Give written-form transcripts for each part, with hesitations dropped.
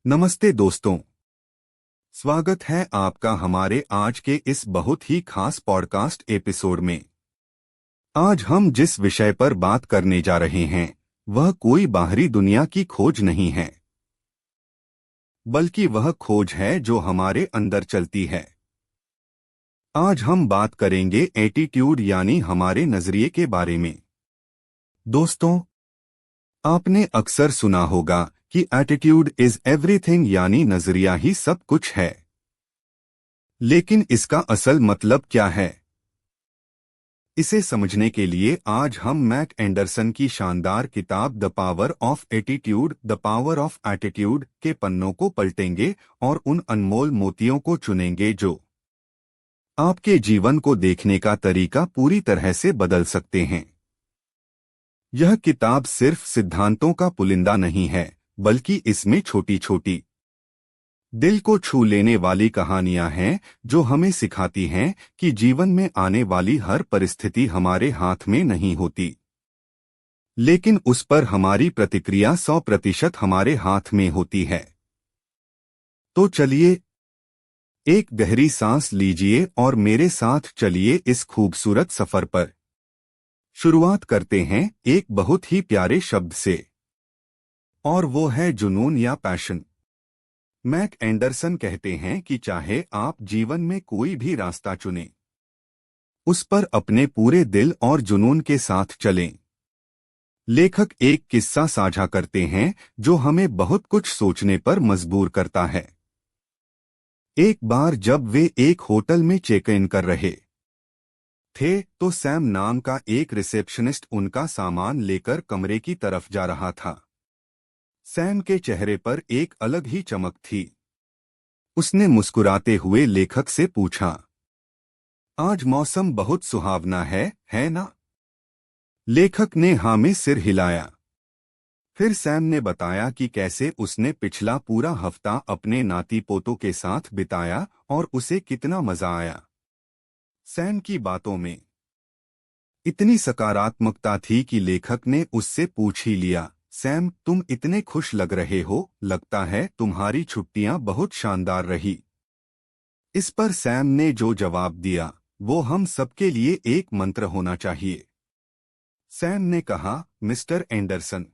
नमस्ते दोस्तों। स्वागत है आपका हमारे आज के इस बहुत ही खास पॉडकास्ट एपिसोड में। आज हम जिस विषय पर बात करने जा रहे हैं वह कोई बाहरी दुनिया की खोज नहीं है, बल्कि वह खोज है जो हमारे अंदर चलती है। आज हम बात करेंगे एटीट्यूड यानी हमारे नजरिए के बारे में। दोस्तों, आपने अक्सर सुना होगा कि एटीट्यूड इज एवरीथिंग यानी नजरिया ही सब कुछ है। लेकिन इसका असल मतलब क्या है? इसे समझने के लिए आज हम मैक एंडरसन की शानदार किताब the power of attitude, the power of attitude के पन्नों को पलटेंगे और उन अनमोल मोतियों को चुनेंगे जो आपके जीवन को देखने का तरीका पूरी तरह से बदल सकते हैं। यह किताब सिर्फ सिद्धांतों का पुलिंदा नहीं है, बल्कि इसमें छोटी छोटी दिल को छू लेने वाली कहानियां हैं जो हमें सिखाती हैं कि जीवन में आने वाली हर परिस्थिति हमारे हाथ में नहीं होती, लेकिन उस पर हमारी प्रतिक्रिया 100% हमारे हाथ में होती है। तो चलिए, एक गहरी सांस लीजिए और मेरे साथ चलिए इस खूबसूरत सफर पर। शुरुआत करते हैं एक बहुत ही प्यारे शब्द से, और वो है जुनून या पैशन। मैक एंडरसन कहते हैं कि चाहे आप जीवन में कोई भी रास्ता चुनें, उस पर अपने पूरे दिल और जुनून के साथ चलें। लेखक एक किस्सा साझा करते हैं जो हमें बहुत कुछ सोचने पर मजबूर करता है। एक बार जब वे एक होटल में चेक इन कर रहे थे तो सैम नाम का एक रिसेप्शनिस्ट उनका सामान लेकर कमरे की तरफ जा रहा था। सैम के चेहरे पर एक अलग ही चमक थी। उसने मुस्कुराते हुए लेखक से पूछा, आज मौसम बहुत सुहावना है ना? लेखक ने हाँ में सिर हिलाया। फिर सैम ने बताया कि कैसे उसने पिछला पूरा हफ्ता अपने नाती पोतों के साथ बिताया और उसे कितना मजा आया। सैम की बातों में इतनी सकारात्मकता थी कि लेखक ने उससे पूछ ही लिया, सैम, तुम इतने खुश लग रहे हो, लगता है तुम्हारी छुट्टियां बहुत शानदार रही। इस पर सैम ने जो जवाब दिया वो हम सबके लिए एक मंत्र होना चाहिए। सैम ने कहा, मिस्टर एंडरसन,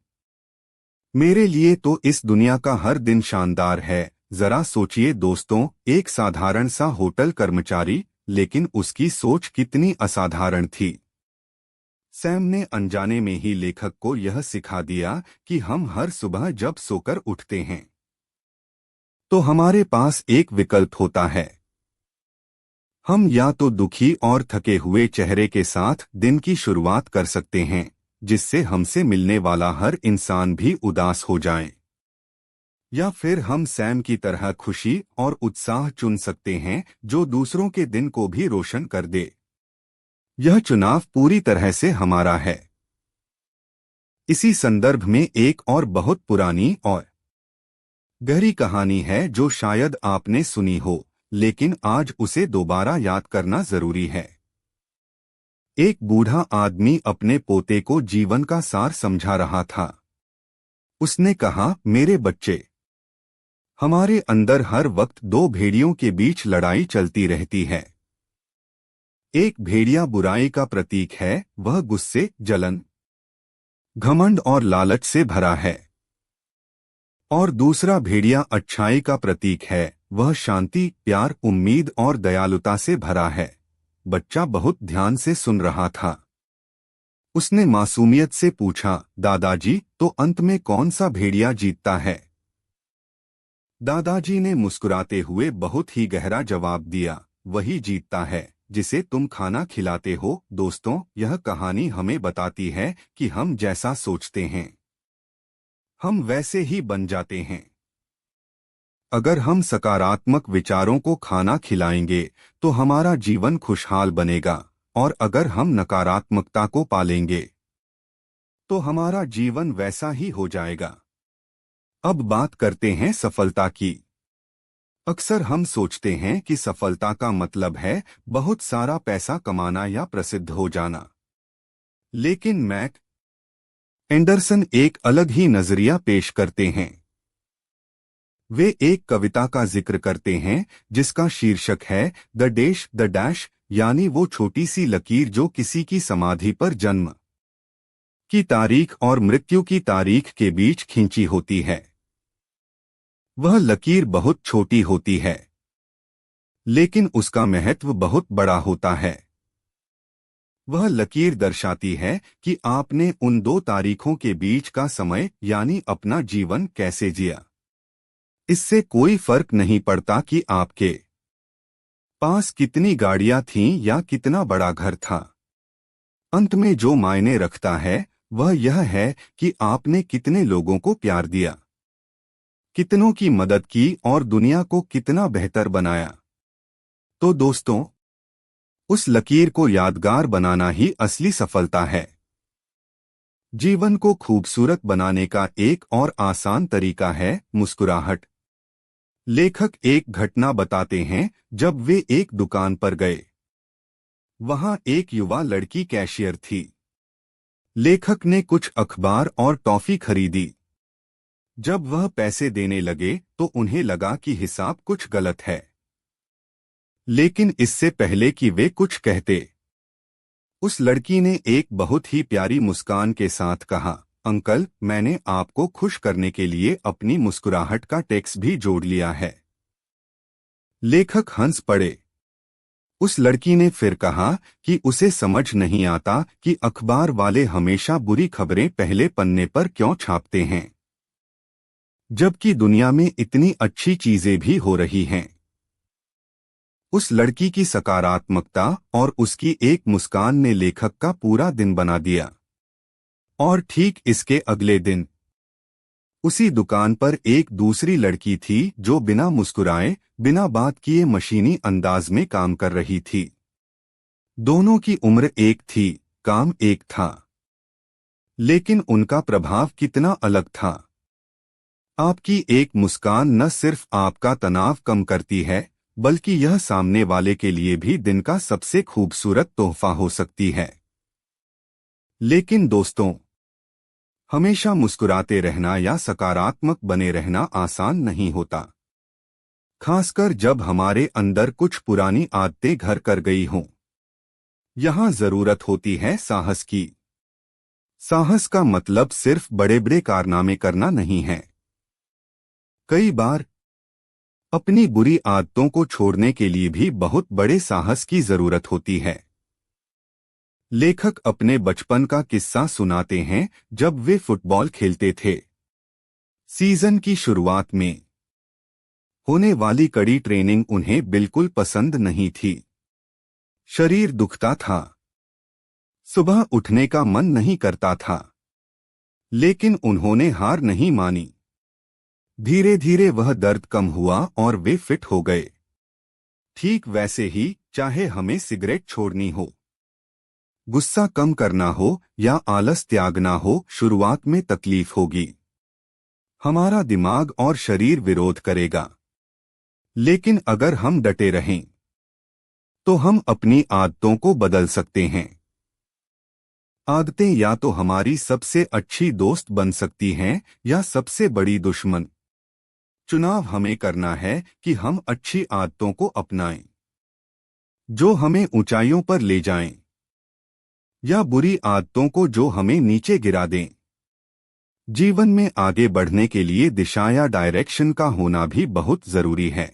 मेरे लिए तो इस दुनिया का हर दिन शानदार है। जरा सोचिए दोस्तों, एक साधारण सा होटल कर्मचारी, लेकिन उसकी सोच कितनी असाधारण थी। सैम ने अनजाने में ही लेखक को यह सिखा दिया कि हम हर सुबह जब सोकर उठते हैं तो हमारे पास एक विकल्प होता है। हम या तो दुखी और थके हुए चेहरे के साथ दिन की शुरुआत कर सकते हैं, जिससे हमसे मिलने वाला हर इंसान भी उदास हो जाए, या फिर हम सैम की तरह खुशी और उत्साह चुन सकते हैं जो दूसरों के दिन को भी रोशन कर दे। यह चुनाव पूरी तरह से हमारा है। इसी संदर्भ में एक और बहुत पुरानी और गहरी कहानी है जो शायद आपने सुनी हो, लेकिन आज उसे दोबारा याद करना जरूरी है। एक बूढ़ा आदमी अपने पोते को जीवन का सार समझा रहा था। उसने कहा, मेरे बच्चे, हमारे अंदर हर वक्त दो भेड़ियों के बीच लड़ाई चलती रहती है। एक भेड़िया बुराई का प्रतीक है, वह गुस्से, जलन, घमंड और लालच से भरा है। और दूसरा भेड़िया अच्छाई का प्रतीक है, वह शांति, प्यार, उम्मीद और दयालुता से भरा है। बच्चा बहुत ध्यान से सुन रहा था। उसने मासूमियत से पूछा, दादाजी, तो अंत में कौन सा भेड़िया जीतता है? दादाजी ने मुस्कुराते हुए बहुत ही गहरा जवाब दिया, वही जीतता है जिसे तुम खाना खिलाते हो। दोस्तों, यह कहानी हमें बताती है कि हम जैसा सोचते हैं हम वैसे ही बन जाते हैं। अगर हम सकारात्मक विचारों को खाना खिलाएंगे तो हमारा जीवन खुशहाल बनेगा, और अगर हम नकारात्मकता को पालेंगे तो हमारा जीवन वैसा ही हो जाएगा। अब बात करते हैं सफलता की। अक्सर हम सोचते हैं कि सफलता का मतलब है बहुत सारा पैसा कमाना या प्रसिद्ध हो जाना, लेकिन मैक एंडरसन एक अलग ही नजरिया पेश करते हैं। वे एक कविता का जिक्र करते हैं जिसका शीर्षक है द डैश द डैश, यानी वो छोटी सी लकीर जो किसी की समाधि पर जन्म की तारीख और मृत्यु की तारीख के बीच खींची होती है। वह लकीर बहुत छोटी होती है, लेकिन उसका महत्व बहुत बड़ा होता है। वह लकीर दर्शाती है कि आपने उन दो तारीखों के बीच का समय यानी अपना जीवन कैसे जिया। इससे कोई फर्क नहीं पड़ता कि आपके पास कितनी गाड़ियां थीं या कितना बड़ा घर था। अंत में जो मायने रखता है वह यह है कि आपने कितने लोगों को प्यार दिया, कितनों की मदद की और दुनिया को कितना बेहतर बनाया। तो दोस्तों, उस लकीर को यादगार बनाना ही असली सफलता है। जीवन को खूबसूरत बनाने का एक और आसान तरीका है मुस्कुराहट। लेखक एक घटना बताते हैं जब वे एक दुकान पर गए। वहां एक युवा लड़की कैशियर थी। लेखक ने कुछ अखबार और टॉफी खरीदी। जब वह पैसे देने लगे तो उन्हें लगा कि हिसाब कुछ गलत है। लेकिन इससे पहले कि वे कुछ कहते, उस लड़की ने एक बहुत ही प्यारी मुस्कान के साथ कहा, अंकल, मैंने आपको खुश करने के लिए अपनी मुस्कुराहट का टैक्स भी जोड़ लिया है। लेखक हंस पड़े। उस लड़की ने फिर कहा कि उसे समझ नहीं आता कि अखबार वाले हमेशा बुरी खबरें पहले पन्ने पर क्यों छापते हैं, जबकि दुनिया में इतनी अच्छी चीजें भी हो रही हैं। उस लड़की की सकारात्मकता और उसकी एक मुस्कान ने लेखक का पूरा दिन बना दिया। और ठीक इसके अगले दिन उसी दुकान पर एक दूसरी लड़की थी जो बिना मुस्कुराए, बिना बात किए मशीनी अंदाज में काम कर रही थी। दोनों की उम्र एक थी, काम एक था, लेकिन उनका प्रभाव कितना अलग था। आपकी एक मुस्कान न सिर्फ आपका तनाव कम करती है, बल्कि यह सामने वाले के लिए भी दिन का सबसे खूबसूरत तोहफा हो सकती है। लेकिन दोस्तों, हमेशा मुस्कुराते रहना या सकारात्मक बने रहना आसान नहीं होता, खासकर जब हमारे अंदर कुछ पुरानी आदतें घर कर गई हों। यहां जरूरत होती है साहस की। साहस का मतलब सिर्फ बड़े बड़े कारनामे करना नहीं है। कई बार अपनी बुरी आदतों को छोड़ने के लिए भी बहुत बड़े साहस की जरूरत होती है। लेखक अपने बचपन का किस्सा सुनाते हैं जब वे फुटबॉल खेलते थे। सीजन की शुरुआत में होने वाली कड़ी ट्रेनिंग उन्हें बिल्कुल पसंद नहीं थी। शरीर दुखता था, सुबह उठने का मन नहीं करता था, लेकिन उन्होंने हार नहीं मानी। धीरे धीरे वह दर्द कम हुआ और वे फिट हो गए। ठीक वैसे ही, चाहे हमें सिगरेट छोड़नी हो, गुस्सा कम करना हो या आलस त्यागना हो, शुरुआत में तकलीफ होगी। हमारा दिमाग और शरीर विरोध करेगा, लेकिन अगर हम डटे रहें तो हम अपनी आदतों को बदल सकते हैं। आदतें या तो हमारी सबसे अच्छी दोस्त बन सकती हैं या सबसे बड़ी दुश्मन। चुनाव हमें करना है कि हम अच्छी आदतों को अपनाएं जो हमें ऊंचाइयों पर ले जाएं, या बुरी आदतों को जो हमें नीचे गिरा दें। जीवन में आगे बढ़ने के लिए दिशा या डायरेक्शन का होना भी बहुत जरूरी है।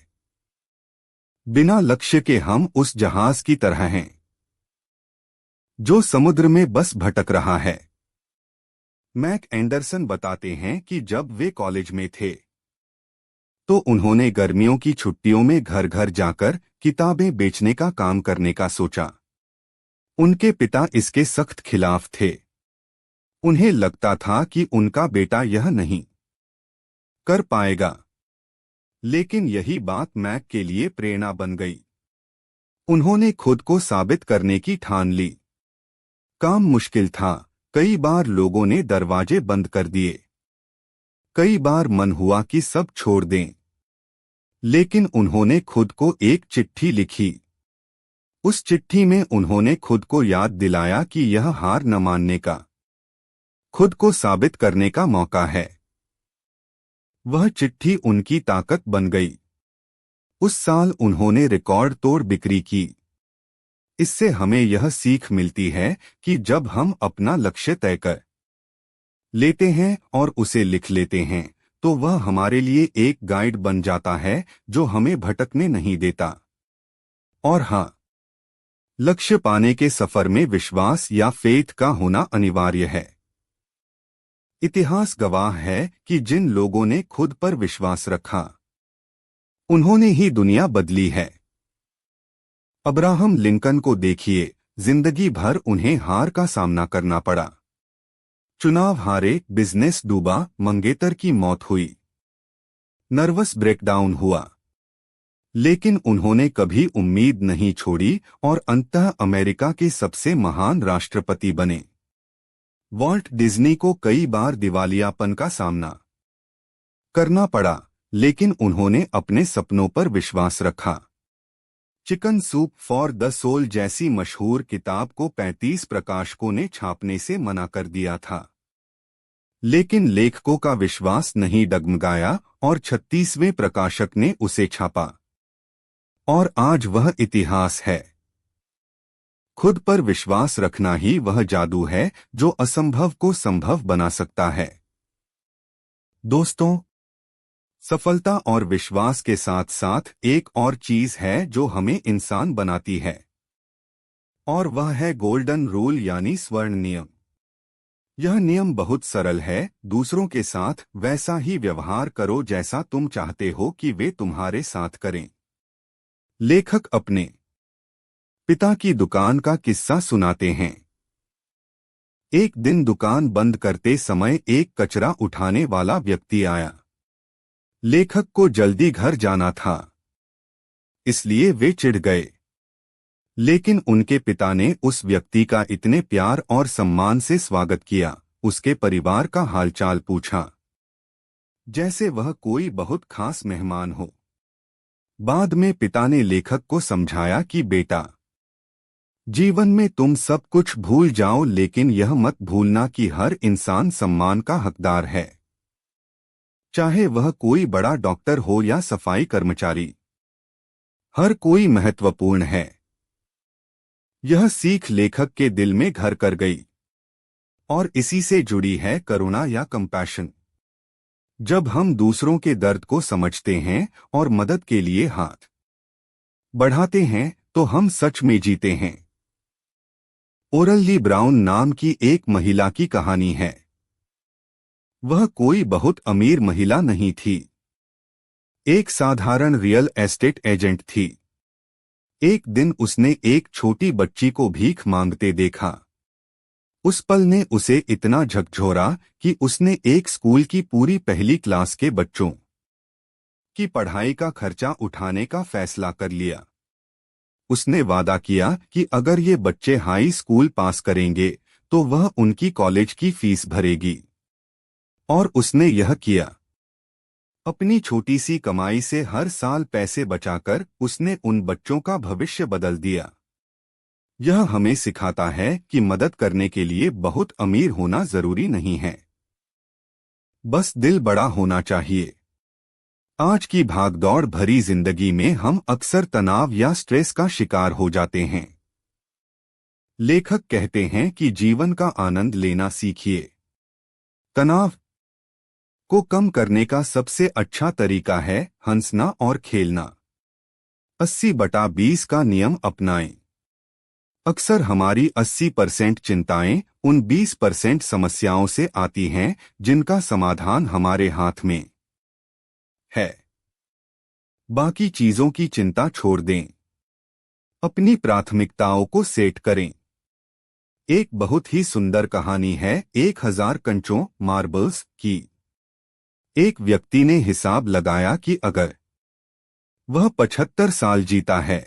बिना लक्ष्य के हम उस जहाज की तरह हैं जो समुद्र में बस भटक रहा है। मैक एंडरसन बताते हैं कि जब वे कॉलेज में थे तो उन्होंने गर्मियों की छुट्टियों में घर घर जाकर किताबें बेचने का काम करने का सोचा। उनके पिता इसके सख्त खिलाफ थे। उन्हें लगता था कि उनका बेटा यह नहीं कर पाएगा, लेकिन यही बात मैक के लिए प्रेरणा बन गई। उन्होंने खुद को साबित करने की ठान ली। काम मुश्किल था, कई बार लोगों ने दरवाजे बंद कर दिए, कई बार मन हुआ कि सब छोड़ दें, लेकिन उन्होंने खुद को एक चिट्ठी लिखी। उस चिट्ठी में उन्होंने खुद को याद दिलाया कि यह हार न मानने का, खुद को साबित करने का मौका है। वह चिट्ठी उनकी ताकत बन गई। उस साल उन्होंने रिकॉर्ड तोड़ बिक्री की। इससे हमें यह सीख मिलती है कि जब हम अपना लक्ष्य तय कर लेते हैं और उसे लिख लेते हैं तो वह हमारे लिए एक गाइड बन जाता है जो हमें भटकने नहीं देता। और हाँ, लक्ष्य पाने के सफर में विश्वास या फेथ का होना अनिवार्य है। इतिहास गवाह है कि जिन लोगों ने खुद पर विश्वास रखा उन्होंने ही दुनिया बदली है। अब्राहम लिंकन को देखिए, जिंदगी भर उन्हें हार का सामना करना पड़ा। चुनाव हारे, बिजनेस डूबा, मंगेतर की मौत हुई, नर्वस ब्रेकडाउन हुआ, लेकिन उन्होंने कभी उम्मीद नहीं छोड़ी और अंततः अमेरिका के सबसे महान राष्ट्रपति बने। वॉल्ट डिज्नी को कई बार दिवालियापन का सामना करना पड़ा, लेकिन उन्होंने अपने सपनों पर विश्वास रखा। Chicken soup for the soul जैसी मशहूर किताब को 35 प्रकाशकों ने छापने से मना कर दिया था, लेकिन लेखकों का विश्वास नहीं डगमगाया और 36वें प्रकाशक ने उसे छापा और आज वह इतिहास है। खुद पर विश्वास रखना ही वह जादू है जो असंभव को संभव बना सकता है। दोस्तों, सफलता और विश्वास के साथ साथ एक और चीज है जो हमें इंसान बनाती है, और वह है गोल्डन रूल यानी स्वर्ण नियम। यह नियम बहुत सरल है, दूसरों के साथ वैसा ही व्यवहार करो जैसा तुम चाहते हो कि वे तुम्हारे साथ करें। लेखक अपने पिता की दुकान का किस्सा सुनाते हैं। एक दिन दुकान बंद करते समय एक कचरा उठाने वाला व्यक्ति आया। लेखक को जल्दी घर जाना था, इसलिए वे चिढ़ गए, लेकिन उनके पिता ने उस व्यक्ति का इतने प्यार और सम्मान से स्वागत किया, उसके परिवार का हालचाल पूछा, जैसे वह कोई बहुत खास मेहमान हो। बाद में पिता ने लेखक को समझाया कि बेटा, जीवन में तुम सब कुछ भूल जाओ, लेकिन यह मत भूलना कि हर इंसान सम्मान का हकदार है, चाहे वह कोई बड़ा डॉक्टर हो या सफाई कर्मचारी। हर कोई महत्वपूर्ण है। यह सीख लेखक के दिल में घर कर गई और इसी से जुड़ी है करुणा या कंपैशन। जब हम दूसरों के दर्द को समझते हैं और मदद के लिए हाथ बढ़ाते हैं तो हम सच में जीते हैं। ओरल ली ब्राउन नाम की एक महिला की कहानी है। वह कोई बहुत अमीर महिला नहीं थी, एक साधारण रियल एस्टेट एजेंट थी। एक दिन उसने एक छोटी बच्ची को भीख मांगते देखा। उस पल ने उसे इतना झकझोरा कि उसने एक स्कूल की पूरी पहली क्लास के बच्चों की पढ़ाई का खर्चा उठाने का फैसला कर लिया। उसने वादा किया कि अगर ये बच्चे हाई स्कूल पास करेंगे तो वह उनकी कॉलेज की फीस भरेगी, और उसने यह किया। अपनी छोटी सी कमाई से हर साल पैसे बचाकर उसने उन बच्चों का भविष्य बदल दिया। यह हमें सिखाता है कि मदद करने के लिए बहुत अमीर होना जरूरी नहीं है, बस दिल बड़ा होना चाहिए। आज की भागदौड़ भरी जिंदगी में हम अक्सर तनाव या स्ट्रेस का शिकार हो जाते हैं। लेखक कहते हैं कि जीवन का आनंद लेना सीखिए। तनाव को कम करने का सबसे अच्छा तरीका है हंसना और खेलना। 80/20 का नियम अपनाएं। अक्सर हमारी 80% चिंताएं उन 20% समस्याओं से आती हैं जिनका समाधान हमारे हाथ में है। बाकी चीजों की चिंता छोड़ दें। अपनी प्राथमिकताओं को सेट करें। एक बहुत ही सुंदर कहानी है 1000 कंचों मार्बल्स की। एक व्यक्ति ने हिसाब लगाया कि अगर वह 75 साल जीता है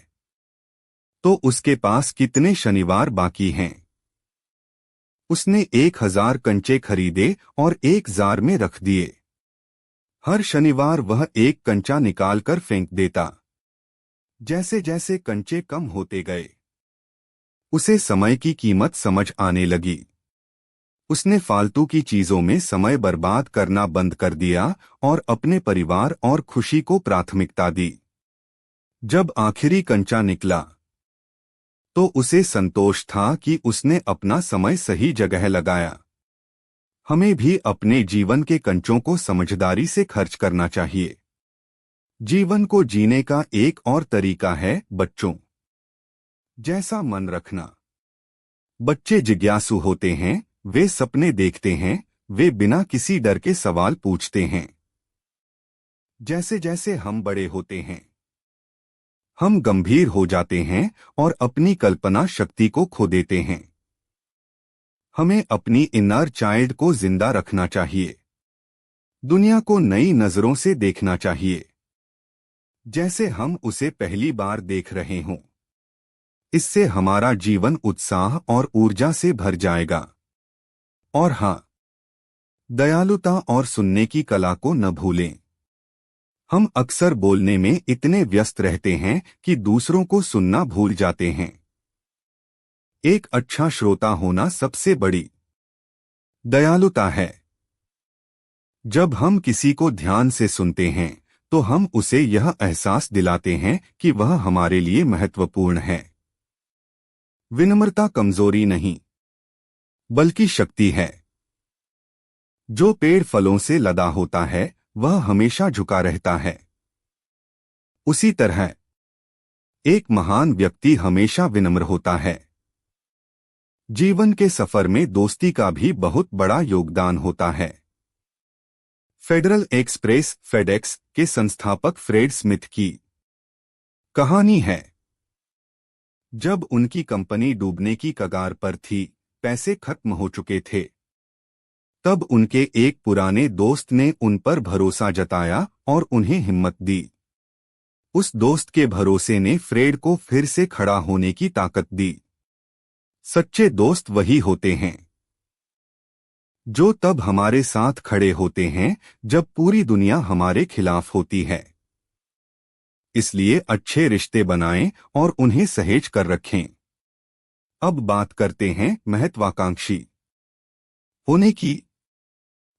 तो उसके पास कितने शनिवार बाकी हैं। उसने 1000 कंचे खरीदे और एक जार में रख दिए। हर शनिवार वह एक कंचा निकालकर फेंक देता। जैसे जैसे कंचे कम होते गए उसे समय की कीमत समझ आने लगी। उसने फालतू की चीजों में समय बर्बाद करना बंद कर दिया और अपने परिवार और खुशी को प्राथमिकता दी। जब आखिरी कंचा निकला तो उसे संतोष था कि उसने अपना समय सही जगह लगाया। हमें भी अपने जीवन के कंचों को समझदारी से खर्च करना चाहिए। जीवन को जीने का एक और तरीका है बच्चों जैसा मन रखना। बच्चे जिज्ञासु होते हैं, वे सपने देखते हैं, वे बिना किसी डर के सवाल पूछते हैं। जैसे जैसे हम बड़े होते हैं हम गंभीर हो जाते हैं और अपनी कल्पना शक्ति को खो देते हैं। हमें अपनी इनर चाइल्ड को जिंदा रखना चाहिए। दुनिया को नई नजरों से देखना चाहिए, जैसे हम उसे पहली बार देख रहे हों। इससे हमारा जीवन उत्साह और ऊर्जा से भर जाएगा। और हाँ, दयालुता और सुनने की कला को न भूलें। हम अक्सर बोलने में इतने व्यस्त रहते हैं कि दूसरों को सुनना भूल जाते हैं। एक अच्छा श्रोता होना सबसे बड़ी दयालुता है। जब हम किसी को ध्यान से सुनते हैं तो हम उसे यह एहसास दिलाते हैं कि वह हमारे लिए महत्वपूर्ण है। विनम्रता कमजोरी नहीं बल्कि शक्ति है। जो पेड़ फलों से लदा होता है वह हमेशा झुका रहता है। उसी तरह एक महान व्यक्ति हमेशा विनम्र होता है। जीवन के सफर में दोस्ती का भी बहुत बड़ा योगदान होता है। फेडरल एक्सप्रेस फेडेक्स के संस्थापक फ्रेड स्मिथ की कहानी है। जब उनकी कंपनी डूबने की कगार पर थी, पैसे खत्म हो चुके थे, तब उनके एक पुराने दोस्त ने उन पर भरोसा जताया और उन्हें हिम्मत दी। उस दोस्त के भरोसे ने फ्रेड को फिर से खड़ा होने की ताकत दी। सच्चे दोस्त वही होते हैं जो तब हमारे साथ खड़े होते हैं जब पूरी दुनिया हमारे खिलाफ होती है। इसलिए अच्छे रिश्ते बनाएं और उन्हें सहेज कर रखें। अब बात करते हैं महत्वाकांक्षी होने की।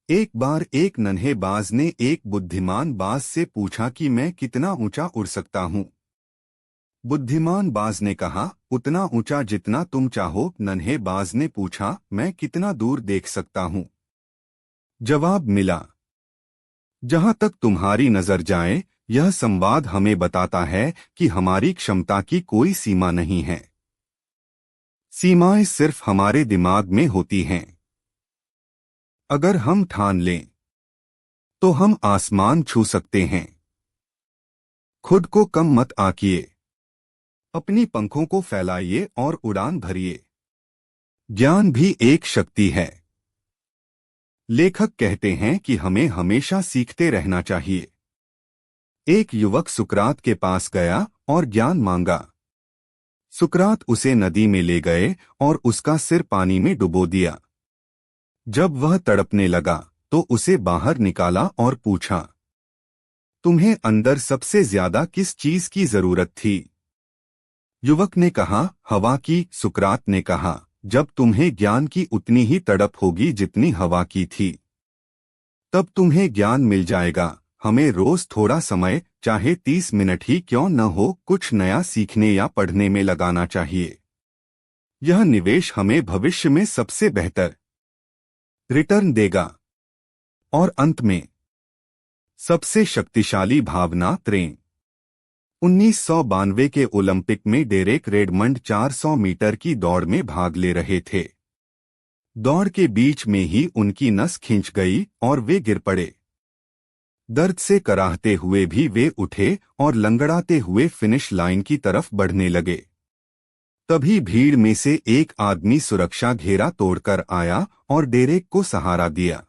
एक बार एक नन्हे बाज ने एक बुद्धिमान बाज से पूछा कि मैं कितना ऊंचा उड़ सकता हूं। बुद्धिमान बाज ने कहा, उतना ऊंचा जितना तुम चाहो। नन्हे बाज ने पूछा, मैं कितना दूर देख सकता हूं? जवाब मिला, जहां तक तुम्हारी नजर जाए। यह संवाद हमें बताता है कि हमारी क्षमता की कोई सीमा नहीं है। सीमाएं सिर्फ हमारे दिमाग में होती हैं। अगर हम ठान लें तो हम आसमान छू सकते हैं। खुद को कम मत आंकिए, अपनी पंखों को फैलाइए और उड़ान भरिए। ज्ञान भी एक शक्ति है। लेखक कहते हैं कि हमें हमेशा सीखते रहना चाहिए। एक युवक सुकरात के पास गया और ज्ञान मांगा। सुकरात उसे नदी में ले गए और उसका सिर पानी में डुबो दिया। जब वह तड़पने लगा तो उसे बाहर निकाला और पूछा, तुम्हें अंदर सबसे ज्यादा किस चीज की जरूरत थी? युवक ने कहा, हवा की। सुकरात ने कहा, जब तुम्हें ज्ञान की उतनी ही तड़प होगी जितनी हवा की थी, तब तुम्हें ज्ञान मिल जाएगा। हमें रोज थोड़ा समय, चाहे 30 मिनट ही क्यों न हो, कुछ नया सीखने या पढ़ने में लगाना चाहिए। यह निवेश हमें भविष्य में सबसे बेहतर रिटर्न देगा। और अंत में सबसे शक्तिशाली भावना प्रेम। 1992 के ओलंपिक में डेरेक रेडमंड 400 मीटर की दौड़ में भाग ले रहे थे। दौड़ के बीच में ही उनकी नस खिंच गई और वे गिर पड़े। दर्द से कराहते हुए भी वे उठे और लंगड़ाते हुए फिनिश लाइन की तरफ बढ़ने लगे। तभी भीड़ में से एक आदमी सुरक्षा घेरा तोड़कर आया और डेरेक को सहारा दिया।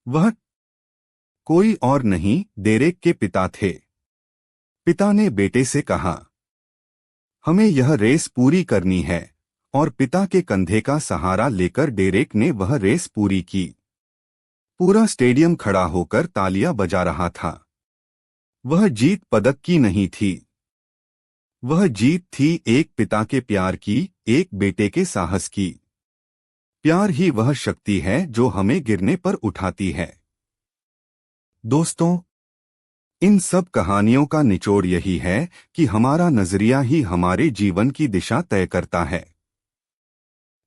वह कोई और नहीं, डेरेक के पिता थे। पिता ने बेटे से कहा, हमें यह रेस पूरी करनी है। और पिता के कंधे का सहारा लेकर डेरेक ने वह रेस पूरी की। पूरा स्टेडियम खड़ा होकर तालियां बजा रहा था। वह जीत पदक की नहीं थी, वह जीत थी एक पिता के प्यार की, एक बेटे के साहस की। प्यार ही वह शक्ति है जो हमें गिरने पर उठाती है। दोस्तों, इन सब कहानियों का निचोड़ यही है कि हमारा नजरिया ही हमारे जीवन की दिशा तय करता है।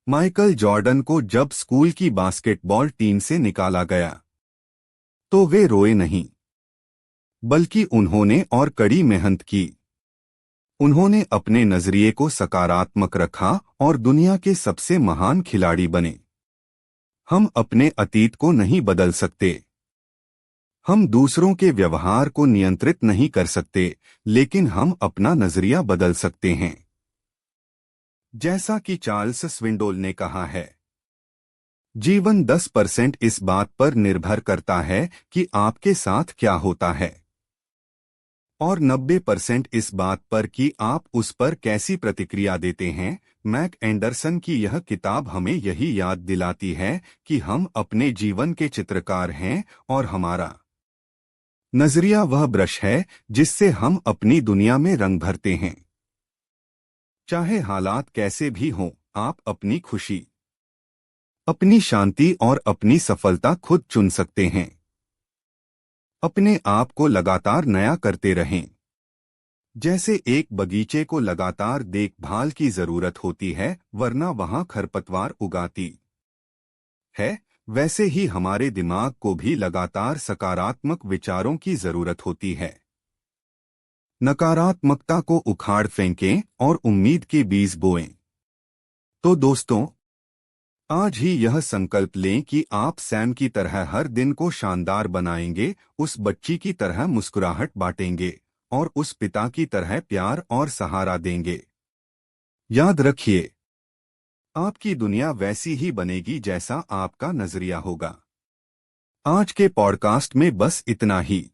माइकल जॉर्डन को जब स्कूल की बास्केटबॉल टीम से निकाला गया तो वे रोए नहीं, बल्कि उन्होंने और कड़ी मेहनत की। उन्होंने अपने नजरिए को सकारात्मक रखा और दुनिया के सबसे महान खिलाड़ी बने। हम अपने अतीत को नहीं बदल सकते, हम दूसरों के व्यवहार को नियंत्रित नहीं कर सकते, लेकिन हम अपना नजरिया बदल सकते हैं। जैसा कि चार्ल्स स्विंडोल ने कहा है, जीवन 10% इस बात पर निर्भर करता है कि आपके साथ क्या होता है, और 90% इस बात पर कि आप उस पर कैसी प्रतिक्रिया देते हैं। मैक एंडरसन की यह किताब हमें यही याद दिलाती है कि हम अपने जीवन के चित्रकार हैं और हमारा नजरिया वह ब्रश है जिससे हम अपनी दुनिया में रंग भरते हैं। चाहे हालात कैसे भी हों, आप अपनी खुशी, अपनी शांति और अपनी सफलता खुद चुन सकते हैं। अपने आप को लगातार नया करते रहें। जैसे एक बगीचे को लगातार देखभाल की जरूरत होती है, वरना वहां खरपतवार उगाती है, वैसे ही हमारे दिमाग को भी लगातार सकारात्मक विचारों की जरूरत होती है। नकारात्मकता को उखाड़ फेंकें और उम्मीद के बीज बोएं। तो दोस्तों, आज ही यह संकल्प लें कि आप सैम की तरह हर दिन को शानदार बनाएंगे, उस बच्ची की तरह मुस्कुराहट बांटेंगे और उस पिता की तरह प्यार और सहारा देंगे। याद रखिए, आपकी दुनिया वैसी ही बनेगी जैसा आपका नजरिया होगा। आज के पॉडकास्ट में बस इतना ही।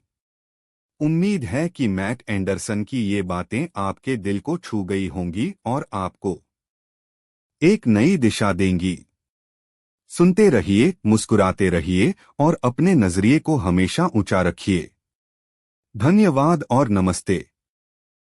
उम्मीद है कि मैक एंडरसन की ये बातें आपके दिल को छू गई होंगी और आपको एक नई दिशा देंगी। सुनते रहिए, मुस्कुराते रहिए और अपने नजरिए को हमेशा ऊंचा रखिए। धन्यवाद और नमस्ते।